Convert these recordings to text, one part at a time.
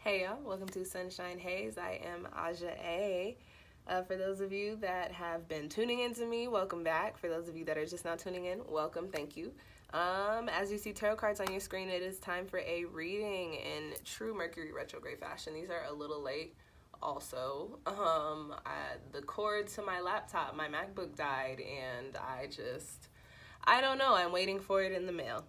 Hey y'all, welcome to Sunshine Haze. I am Aja A. For those of you that have been tuning into me, welcome back. For those of you that are just now tuning in, welcome, thank you. As you see tarot cards on your screen, it is time for a reading in true Mercury retrograde fashion. These are a little late also. The cord to my laptop, my MacBook died, and I don't know, I'm waiting for it in the mail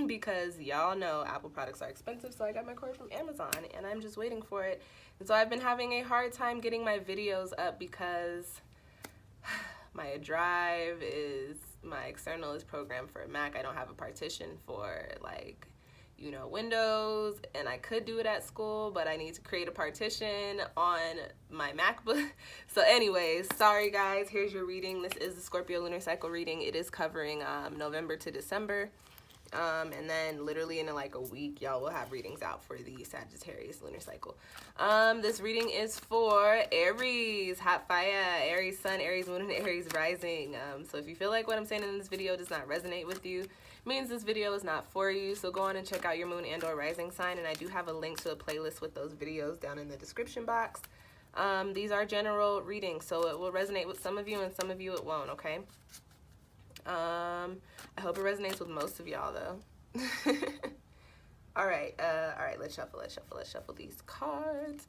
because y'all know Apple products are expensive, so I got my cord from Amazon and I'm just waiting for it. And so I've been having a hard time getting my videos up because my external is programmed for a Mac. I don't have a partition for Windows, and I could do it at school, but I need to create a partition on my MacBook. So anyways, sorry guys, here's your reading. This is the Scorpio lunar cycle reading. It is covering November to December. And then literally in like a week, y'all will have readings out for the Sagittarius lunar cycle. This reading is for Aries, hot fire, Aries sun, Aries moon, and Aries rising. So if you feel like what I'm saying in this video does not resonate with you, means this video is not for you. So go on and check out your moon and or rising sign, and I do have a link to a playlist with those videos down in the description box. These are general readings, so it will resonate with some of you and some of you it won't, okay? I hope it resonates with most of y'all though. all right, let's shuffle these cards.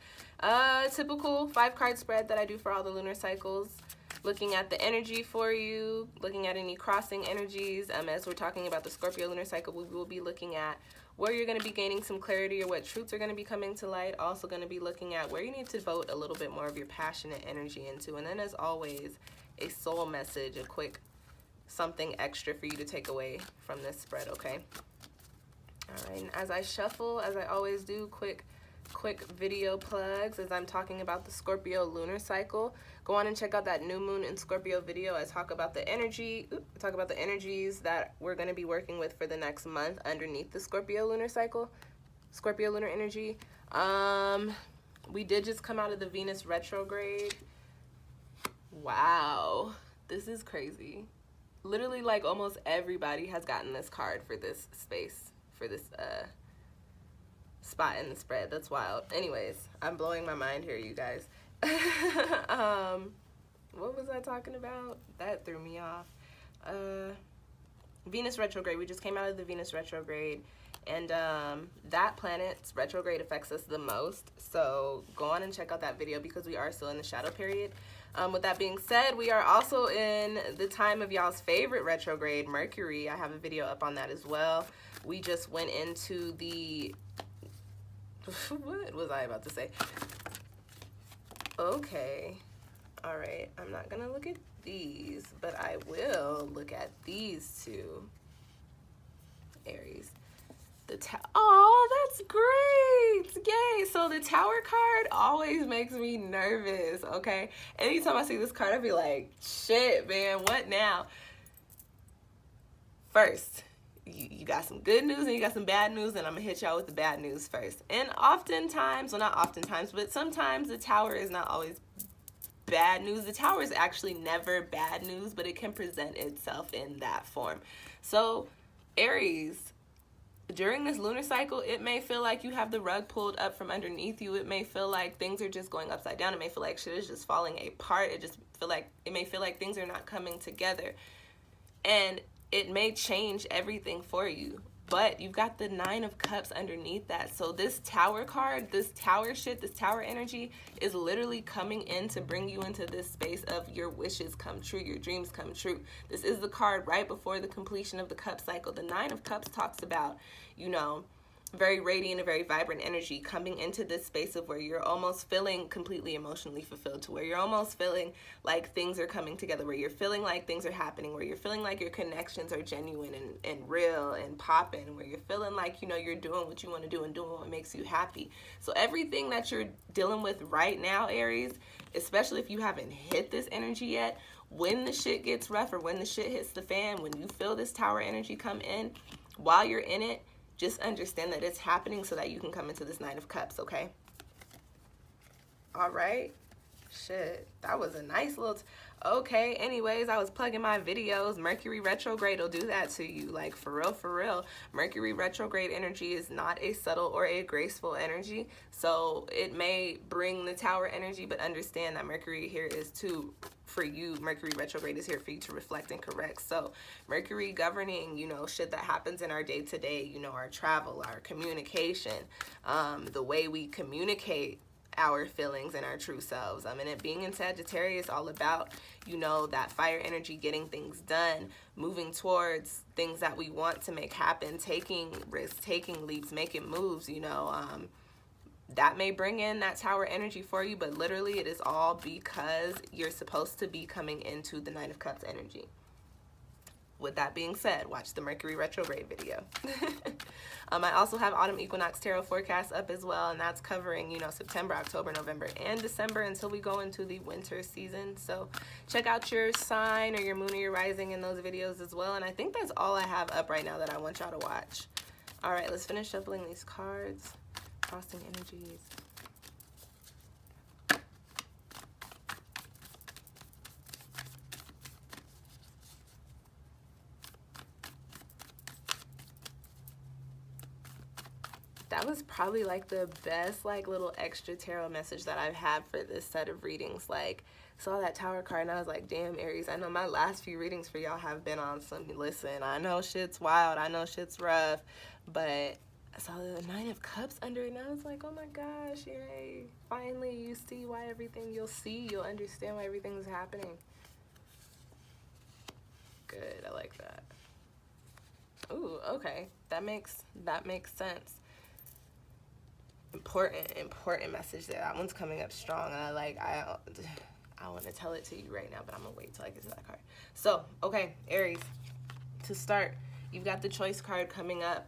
Typical 5-card spread that I do for all the lunar cycles, looking at the energy for you, looking at any crossing energies. As we're talking about the Scorpio lunar cycle, we will be looking at where you're going to be gaining some clarity or what truths are going to be coming to light. Also going to be looking at where you need to devote a little bit more of your passionate energy into. And then as always, a soul message, a quick something extra for you to take away from this spread, okay? All right, and as I shuffle, as I always do, quick video plugs as I'm talking about the Scorpio lunar cycle. Go on and check out that new moon in Scorpio video. I talk about the energies that we're going to be working with for the next month underneath the Scorpio lunar cycle, Scorpio lunar energy. We did just come out of the Venus retrograde. Wow, this is crazy. Literally, like, almost everybody has gotten this card for this space, for this spot in the spread. That's wild. Anyways, I'm blowing my mind here, you guys. What was I talking about? That threw me off. Venus retrograde. We just came out of the Venus retrograde, and that planet's retrograde affects us the most. So go on and check out that video because we are still in the shadow period. With that being said, we are also in the time of y'all's favorite retrograde, Mercury. I have a video up on that as well. We just went into the... What was I about to say? Okay. All right. I'm not going to look at these, but I will look at these two. Aries. Oh, that's great. Yay. So the Tower card always makes me nervous, okay? Anytime I see this card, I be like, shit, man, what now? First, you got some good news and you got some bad news, and I'm going to hit y'all with the bad news first. And oftentimes, well, not oftentimes, but sometimes the Tower is not always bad news. The Tower is actually never bad news, but it can present itself in that form. So, Aries, during this lunar cycle, it may feel like you have the rug pulled up from underneath you. It may feel like things are just going upside down. It may feel like shit is just falling apart. It may feel like things are not coming together. And it may change everything for you. But you've got the 9 of Cups underneath that. So this Tower card, this Tower shit, this Tower energy is literally coming in to bring you into this space of your wishes come true, your dreams come true. This is the card right before the completion of the Cup cycle. The 9 of Cups talks about, very radiant and very vibrant energy coming into this space of where you're almost feeling completely emotionally fulfilled, to where you're almost feeling like things are coming together, where you're feeling like things are happening, where you're feeling like your connections are genuine and real and popping, where you're feeling like, you're doing what you want to do and doing what makes you happy. So everything that you're dealing with right now, Aries, especially if you haven't hit this energy yet, when the shit gets rough or when the shit hits the fan, when you feel this Tower energy come in, while you're in it, just understand that it's happening so that you can come into this 9 of Cups, okay? All right. Shit, that was a nice little okay. Anyways, I was plugging my videos. Mercury retrograde will do that to you, like for real, for real. Mercury retrograde energy is not a subtle or a graceful energy, so it may bring the Tower energy, but understand that Mercury here is to, for you, Mercury retrograde is here for you to reflect and correct. So Mercury governing, you know, shit that happens in our day-to-day, you know, our travel, our communication, the way we communicate our feelings and our true selves. And it being in Sagittarius, all about, you know, that fire energy, getting things done, moving towards things that we want to make happen, taking risks, taking leaps, making moves, you know. That may bring in that Tower energy for you, but literally it is all because you're supposed to be coming into the Nine of Cups energy. With that being said, watch the Mercury retrograde video. I also have Autumn Equinox Tarot forecast up as well, and that's covering, you know, September, October, November, and December until we go into the winter season. So check out your sign or your moon or your rising in those videos as well. And I think that's all I have up right now that I want y'all to watch. All right, let's finish shuffling these cards. Crossing energies. That was probably like the best like little extra tarot message that I've had for this set of readings. Like, saw that Tower card and I was like, damn, Aries, I know my last few readings for y'all have been on some, listen, I know shit's wild, I know shit's rough, but I saw the Nine of Cups under it and I was like, oh my gosh, yay, finally you see why everything, you'll understand why everything's happening. Good, I like that. Ooh, okay, that makes sense. Important message there. That one's coming up strong. And I want to tell it to you right now, but I'm gonna wait till I get to that card. So, okay, Aries, to start, you've got the Choice card coming up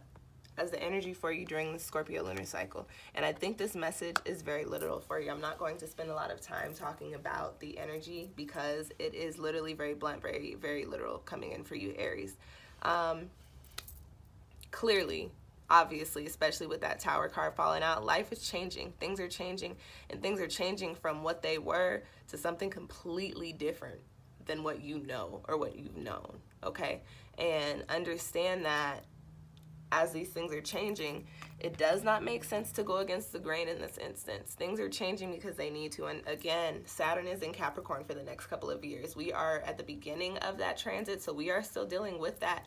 as the energy for you during the Scorpio lunar cycle. And I think this message is very literal for you. I'm not going to spend a lot of time talking about the energy because it is literally very blunt, very, very literal coming in for you, Aries. Clearly, obviously, especially with that Tower card falling out, life is changing. Things are changing, and things are changing from what they were to something completely different than what you know or what you've known, okay? And understand that as these things are changing, it does not make sense to go against the grain in this instance. Things are changing because they need to. And again, Saturn is in Capricorn for the next couple of years. We are at the beginning of that transit, so we are still dealing with that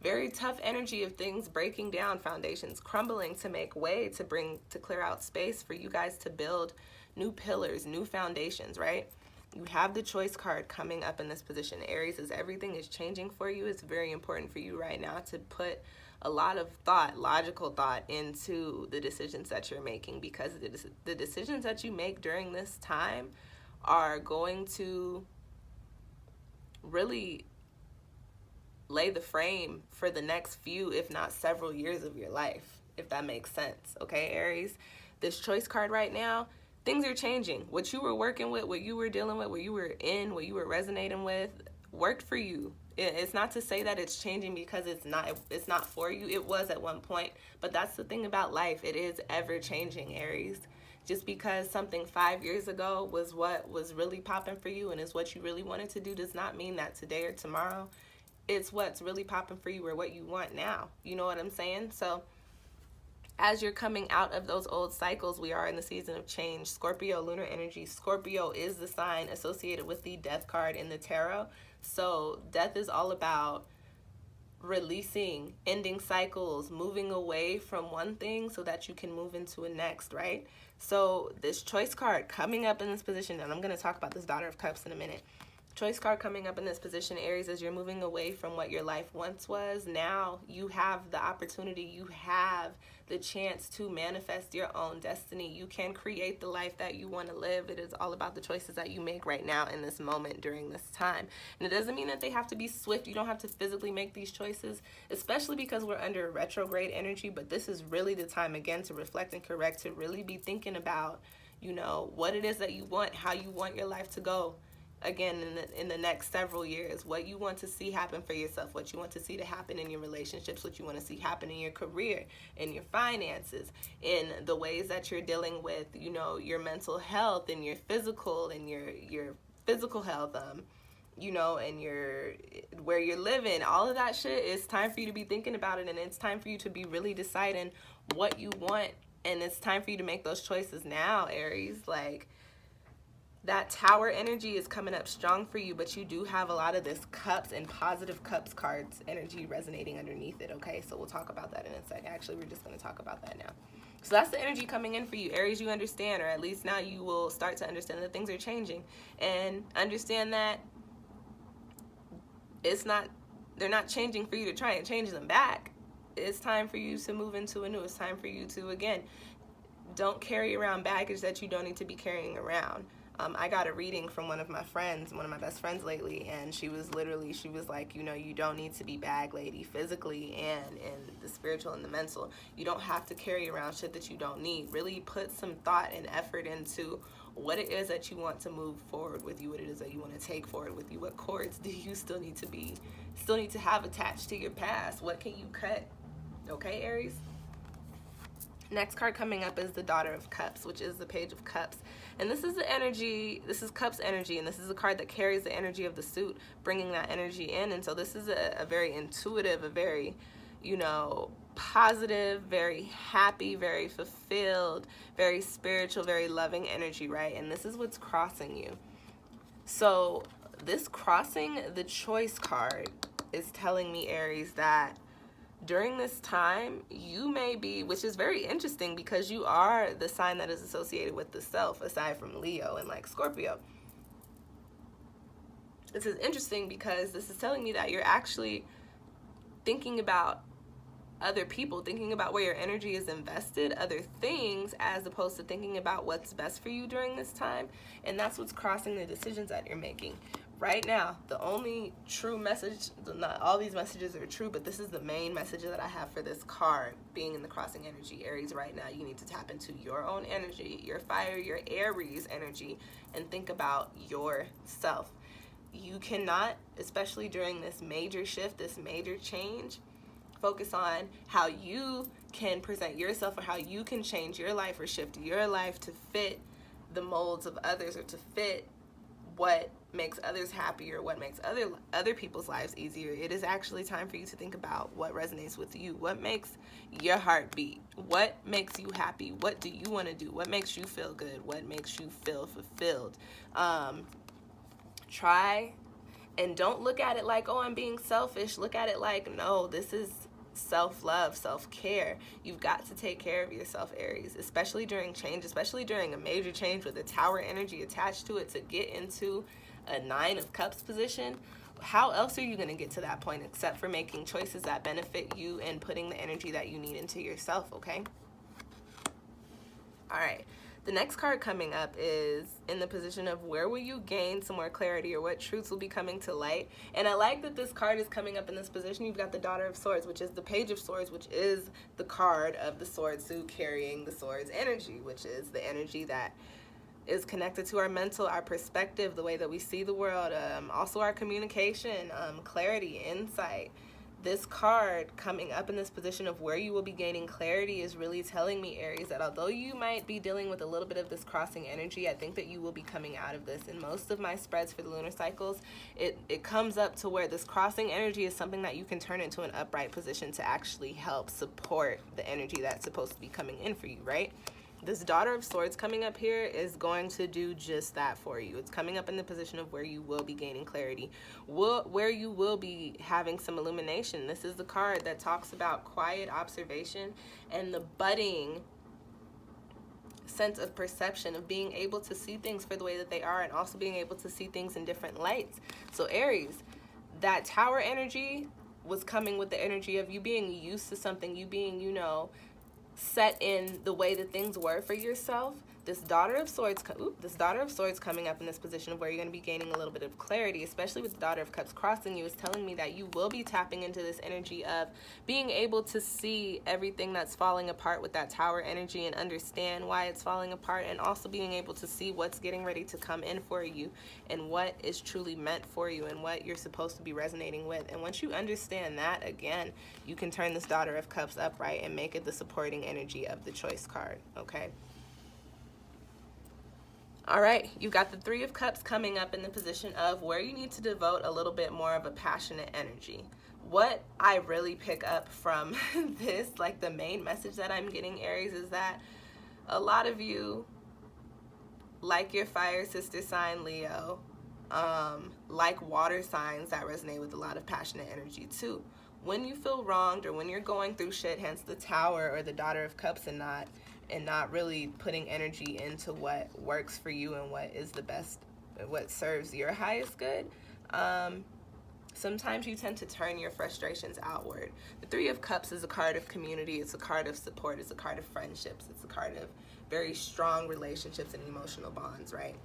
very tough energy of things breaking down, foundations crumbling to make way, to clear out space for you guys to build new pillars, new foundations, right? You have the Choice card coming up in this position. Aries, as everything is changing for you, it's very important for you right now to put a lot of thought, logical thought into the decisions that you're making, because the decisions that you make during this time are going to really lay the frame for the next few, if not several years of your life, if that makes sense, okay, Aries? This Choice card right now, things are changing. What you were working with, what you were dealing with, what you were in, what you were resonating with, worked for you. It's not to say that it's changing because it's not for you. It was at one point, but that's the thing about life. It is ever changing, Aries. Just because something 5 years ago was what was really popping for you and is what you really wanted to do does not mean that today or tomorrow it's what's really popping for you or what you want now. You know what I'm saying? So as you're coming out of those old cycles, we are in the season of change. Scorpio lunar energy. Scorpio is the sign associated with the Death card in the tarot. So death is all about releasing, ending cycles, moving away from one thing so that you can move into a next, right? So this Choice card coming up in this position, and I'm going to talk about this Daughter of Cups in a minute. Choice card coming up in this position, Aries, as you're moving away from what your life once was. Now you have the opportunity, you have the chance to manifest your own destiny. You can create the life that you want to live. It is all about the choices that you make right now in this moment during this time. And it doesn't mean that they have to be swift. You don't have to physically make these choices, especially because we're under retrograde energy. But this is really the time, again, to reflect and correct, to really be thinking about, you know, what it is that you want, how you want your life to go. again in the next several years, what you want to see happen for yourself, what you want to see to happen in your relationships, what you want to see happen in your career, in your finances, in the ways that you're dealing with, you know, your mental health and your physical and your physical health, you know, and your where you're living, all of that shit. It's time for you to be thinking about it, and it's time for you to be really deciding what you want, and it's time for you to make those choices now, Aries. Like, that Tower energy is coming up strong for you, but you do have a lot of this Cups and positive Cups cards energy resonating underneath it, okay? So we'll talk about that in a second. Actually, we're just going to talk about that now. So that's the energy coming in for you, Aries. You understand, or at least now you will start to understand that things are changing, and understand that they're not changing for you to try and change them back. It's time for you to move into a new. It's time for you to, again, don't carry around baggage that you don't need to be carrying around. I got a reading from one of my friends, one of my best friends lately, and she was like, you know, you don't need to be bag lady physically and in the spiritual and the mental. You don't have to carry around shit that you don't need. Really put some thought and effort into what it is that you want to move forward with you, what it is that you want to take forward with you. What cords do you still need to have attached to your past? What can you cut? Okay, Aries? Next card coming up is the Daughter of Cups, which is the Page of Cups. And this is the energy, this is Cups energy, and this is a card that carries the energy of the suit, bringing that energy in. And so this is a very intuitive, a very, you know, positive, very happy, very fulfilled, very spiritual, very loving energy, right? And this is what's crossing you. So this crossing the choice card is telling me, Aries, that during this time, you may be, which is very interesting because you are the sign that is associated with the self, aside from Leo and like Scorpio. This is interesting because this is telling me that you're actually thinking about other people, thinking about where your energy is invested, other things, as opposed to thinking about what's best for you during this time. And that's what's crossing the decisions that you're making. Right now, the only true message, not all these messages are true, but this is the main message that I have for this card, being in the crossing energy. Aries, right now, you need to tap into your own energy, your fire, your Aries energy, and think about yourself. You cannot, especially during this major shift, this major change, focus on how you can present yourself or how you can change your life or shift your life to fit the molds of others or to fit what makes others happier, what makes other people's lives easier. It is actually time for you to think about what resonates with you, what makes your heart beat, what makes you happy, what do you want to do, what makes you feel good, what makes you feel fulfilled. Try and don't look at it like, oh, I'm being selfish. Look at it like, no, this is self-love, self-care. You've got to take care of yourself, Aries, especially during change, especially during a major change with a Tower energy attached to it, to get into a Nine of Cups position. How else are you going to get to that point except for making choices that benefit you and putting the energy that you need into yourself, okay? All right. The next card coming up is in the position of where will you gain some more clarity, or what truths will be coming to light. And I like that this card is coming up in this position. You've got the Daughter of Swords, which is the Page of Swords, which is the card of the sword suit carrying the swords energy, which is the energy that is connected to our mental, our perspective, the way that we see the world, also our communication, clarity, insight. This card coming up in this position of where you will be gaining clarity is really telling me, Aries, that although you might be dealing with a little bit of this crossing energy, I think that you will be coming out of this. In most of my spreads for the lunar cycles, it comes up to where this crossing energy is something that you can turn into an upright position to actually help support the energy that's supposed to be coming in for you, right? This Daughter of Swords coming up here is going to do just that for you. It's coming up in the position of where you will be gaining clarity, where you will be having some illumination. This is the card that talks about quiet observation and the budding sense of perception, of being able to see things for the way that they are, and also being able to see things in different lights. So Aries, that Tower energy was coming with the energy of you being used to something, you being, you know, set in the way that things were for yourself. this Daughter of Swords coming up in this position of where you're going to be gaining a little bit of clarity, especially with the Daughter of Cups crossing you, is telling me that you will be tapping into this energy of being able to see everything that's falling apart with that Tower energy and understand why it's falling apart, and also being able to see what's getting ready to come in for you and what is truly meant for you and what you're supposed to be resonating with. And once you understand that, again, you can turn this Daughter of Cups upright and make it the supporting energy of the Choice card, okay? All right, you've got the Three of Cups coming up in the position of where you need to devote a little bit more of a passionate energy. What I really pick up from this, like the main message that I'm getting, Aries, is that a lot of you, like your fire sister sign Leo, like water signs that resonate with a lot of passionate energy too. When you feel wronged or when you're going through shit, hence the Tower or the Daughter of Cups, and not really putting energy into what works for you and what is the best, what serves your highest good, sometimes you tend to turn your frustrations outward. The Three of Cups is a card of community, it's a card of support, it's a card of friendships, it's a card of very strong relationships and emotional bonds, right?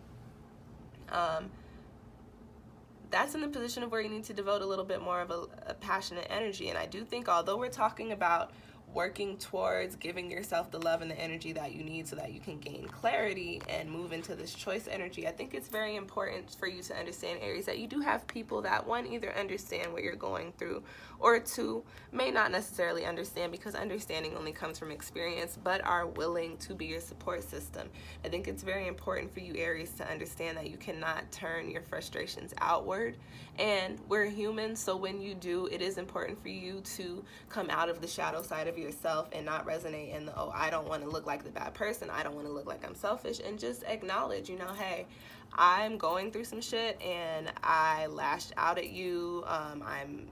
That's in the position of where you need to devote a little bit more of a passionate energy. And I do think, although we're talking about working towards giving yourself the love and the energy that you need so that you can gain clarity and move into this choice energy, I think it's very important for you to understand, Aries, that you do have people that, one, either understand what you're going through, or two, may not necessarily understand, because understanding only comes from experience, but are willing to be your support system. I think it's very important for you, Aries, to understand that you cannot turn your frustrations outward, and we're human, so when you do, it is important for you to come out of the shadow side of yourself and not resonate in the, oh, I don't want to look like the bad person, I don't want to look like I'm selfish, and just acknowledge, you know, hey, I'm going through some shit and I lashed out at you, I'm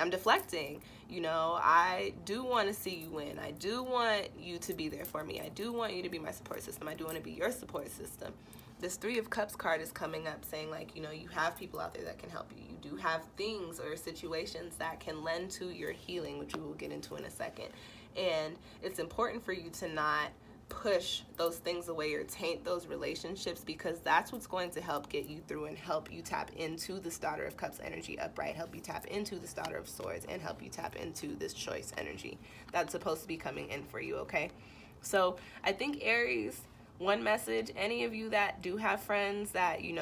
deflecting, I do want to see you win, I do want you to be there for me, I do want you to be my support system, I do want to be your support system. This Three of Cups card is coming up saying, like, you have people out there that can help you. You do have things or situations that can lend to your healing, which we will get into in a second. And it's important for you to not push those things away or taint those relationships, because that's what's going to help get you through and help you tap into this Daughter of Cups energy upright, help you tap into this Daughter of Swords, and help you tap into this choice energy that's supposed to be coming in for you, okay? So I think, Aries, one message, any of you that do have friends that, you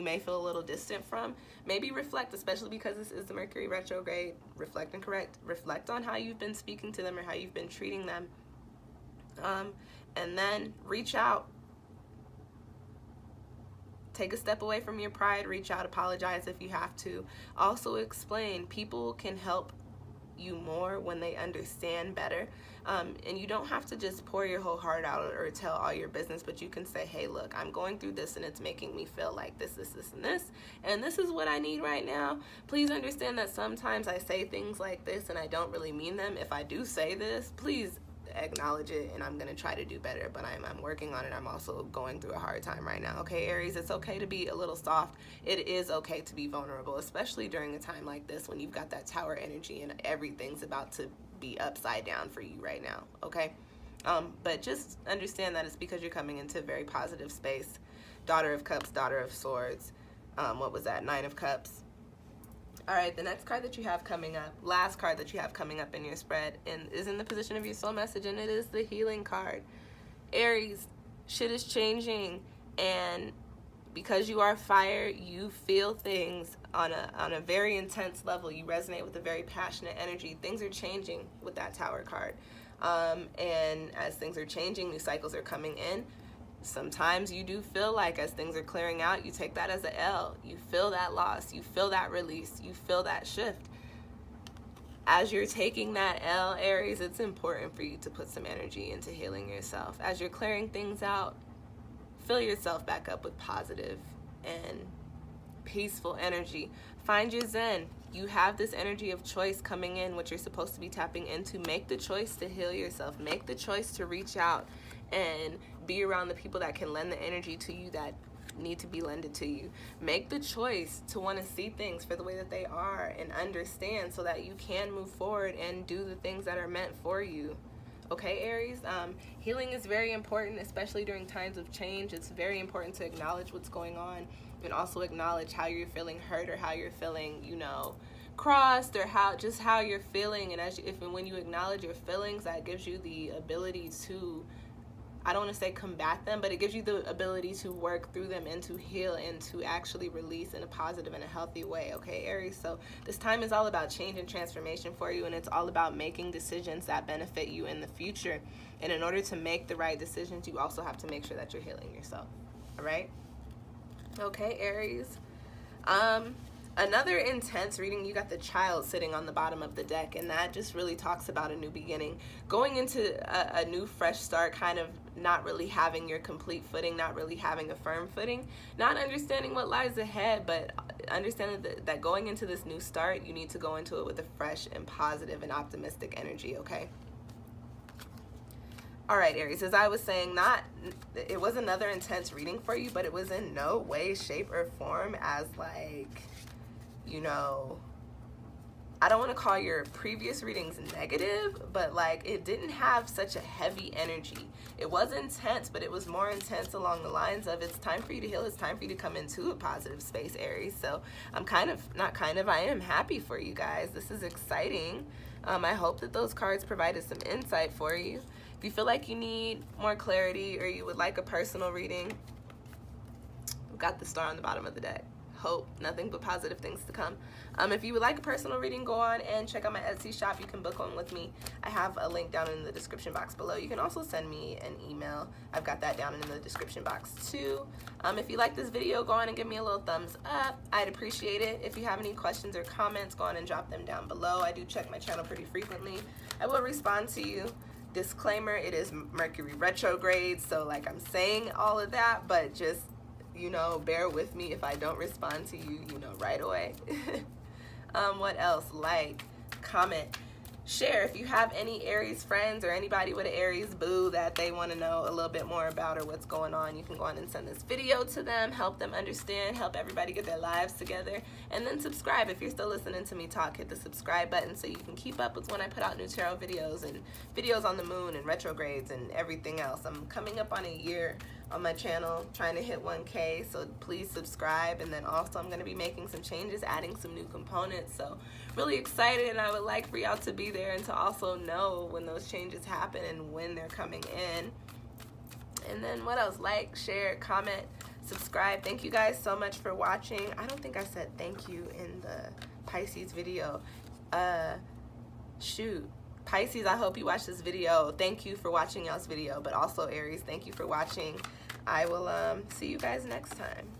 may feel a little distant from, maybe reflect, especially because this is the Mercury retrograde, reflect and correct. Reflect on how you've been speaking to them or how you've been treating them. And then reach out. Take a step away from your pride, reach out, apologize if you have to. Also explain, people can help you more when they understand better, and you don't have to just pour your whole heart out or tell all your business, but you can say, hey, look, I'm going through this and it's making me feel like this, and this is what I need right now. Please understand that sometimes I say things like this and I don't really mean them. If I do say this, please acknowledge it, and I'm gonna try to do better, but I'm working on it. I'm also going through a hard time right now, okay, Aries? It's okay to be a little soft. It is okay to be vulnerable, especially during a time like this when you've got that Tower energy and everything's about to be upside down for you right now, okay? But just understand that it's because you're coming into a very positive space. Daughter of Cups, Daughter of Swords, what was that, Nine of Cups. All right, the next card that you have coming up, last card that you have coming up in your spread, and is in the position of your soul message, and it is the Healing card. Aries, shit is changing, and because you are fire, you feel things on a very intense level. You resonate with a very passionate energy. Things are changing with that Tower card, and as things are changing, new cycles are coming in. Sometimes you do feel like as things are clearing out, you take that as an L. You feel that loss, you feel that release, you feel that shift. As you're taking that L, Aries, it's important for you to put some energy into healing yourself. As you're clearing things out, fill yourself back up with positive and peaceful energy. Find your zen. You have this energy of choice coming in, which you're supposed to be tapping into. Make the choice to heal yourself. Make the choice to reach out and be around the people that can lend the energy to you that need to be lended to you. Make the choice to want to see things for the way that they are and understand, so that you can move forward and do the things that are meant for you. Okay, Aries, healing is very important, especially during times of change. It's very important to acknowledge what's going on and also acknowledge how you're feeling hurt or how you're feeling, you know, crossed, or how you're feeling. And if and when you acknowledge your feelings, that gives you the ability to, I don't want to say combat them, but it gives you the ability to work through them and to heal and to actually release in a positive and a healthy way, okay, Aries? So this time is all about change and transformation for you, and it's all about making decisions that benefit you in the future. And in order to make the right decisions, you also have to make sure that you're healing yourself, all right? Okay, Aries. Another intense reading, you got the Child sitting on the bottom of the deck, and that just really talks about a new beginning, going into a new fresh start, kind of not really having your complete footing, not really having a firm footing, not understanding what lies ahead, but understanding that going into this new start, you need to go into it with a fresh and positive and optimistic energy, okay? All right, Aries, as I was saying, it was another intense reading for you, but it was in no way, shape, or form as like, you know, I don't want to call your previous readings negative, but like it didn't have such a heavy energy. It was intense, but it was more intense along the lines of it's time for you to heal. It's time for you to come into a positive space, Aries. So I am happy for you guys. This is exciting. I hope that those cards provided some insight for you. If you feel like you need more clarity or you would like a personal reading, we've got the star on the bottom of the deck. Hope, nothing but positive things to come. If you would like a personal reading, go on and check out my Etsy shop. You can book one with me. I have a link down in the description box below. You can also send me an email. I've got that down in the description box too. If you like this video, go on and give me a little thumbs up. I'd appreciate it. If you have any questions or comments, go on and drop them down below. I do check my channel pretty frequently. I will respond to you. Disclaimer, it is Mercury retrograde, so like I'm saying all of that, but just, you know, bear with me if I don't respond to you, you know, right away. What else? Like, comment, share. If you have any Aries friends or anybody with an Aries boo that they want to know a little bit more about or what's going on, you can go on and send this video to them, help them understand, help everybody get their lives together, and then subscribe. If you're still listening to me talk, hit the subscribe button so you can keep up with when I put out new tarot videos and videos on the moon and retrogrades and everything else. I'm coming up on a year on my channel, trying to hit 1K, so please subscribe. And then also I'm going to be making some changes, adding some new components, so really excited, and I would like for y'all to be there and to also know when those changes happen and when they're coming in. And then what else? Like, share, comment, subscribe. Thank you guys so much for watching. I don't think I said thank you in the Pisces video. Shoot. Pisces, I hope you watch this video. Thank you for watching y'all's video, but also Aries, thank you for watching. I will see you guys next time.